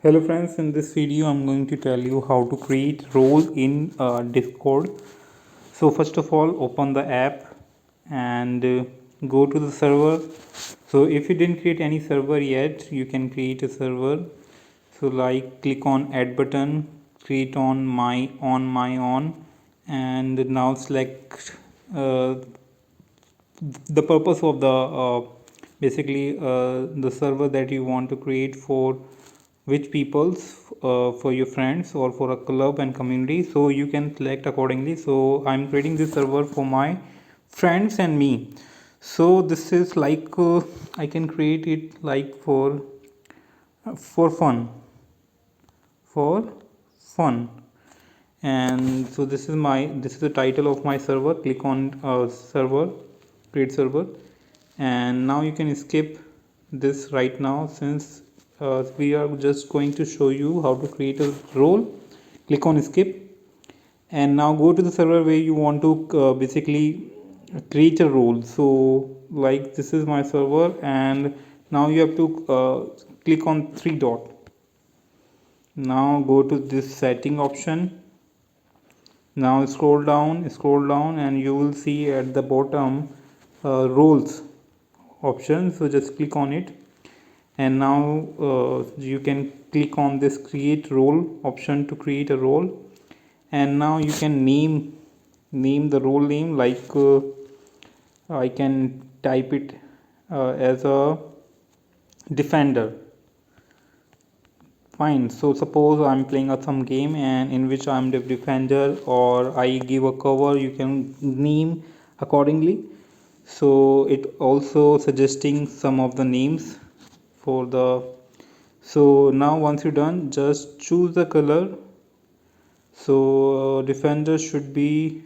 Hello friends, in this video I'm going to tell you how to create role in Discord. So first of all, open the app and go to the server. So if you didn't create any server yet, you can create a server. So like click on add button, create on my on, and now select the purpose of the basically the server that you want to create for which peoples, for your friends or for a club and community, so you can select accordingly. So I'm creating this server for my friends and me. So this is like I can create it like for fun. And so this is the title of my server. Click on server, create server, and now you can skip this right now, since we are just going to show you how to create a role. Click on skip, and now go to the server where you want to basically create a role. So like this is my server, and now you have to click on three dot. Now go to this setting option. Now scroll down, and you will see at the bottom roles option. So just click on it, and now you can click on this create role option to create a role. And now you can name the role name, like I can type it as a defender. Fine. So suppose I'm playing some game and in which I'm the defender, or I give a cover, you can name accordingly. So it also suggesting some of the names for the. So now once you're done, just choose the color. So defender should be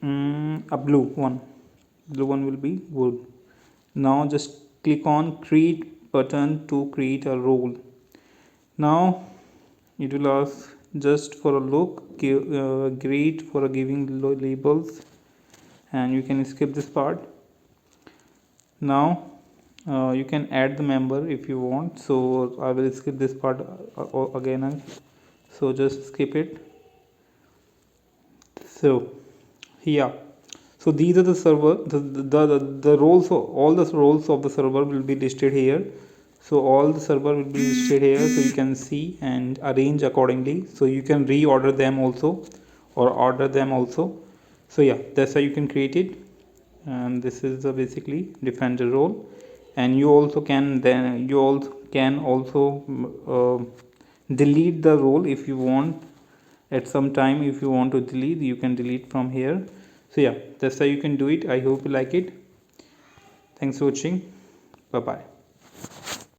a blue one will be good. Now just click on create button to create a role. Now it will ask just for a look, great for giving labels, and you can skip this part. Now you can add the member if you want, so I will skip this part again, so just skip it. So yeah, so these are the server, the roles, all the roles of the server will be listed here. So all the server will be listed here, so you can see and arrange accordingly. So you can reorder them also, or order them also. So yeah, that's how you can create it. And this is the basically defender role. And you also can delete the role if you want. At some time, if you want to delete, you can delete from here. So yeah, that's how you can do it. I hope you like it. Thanks for watching. Bye bye.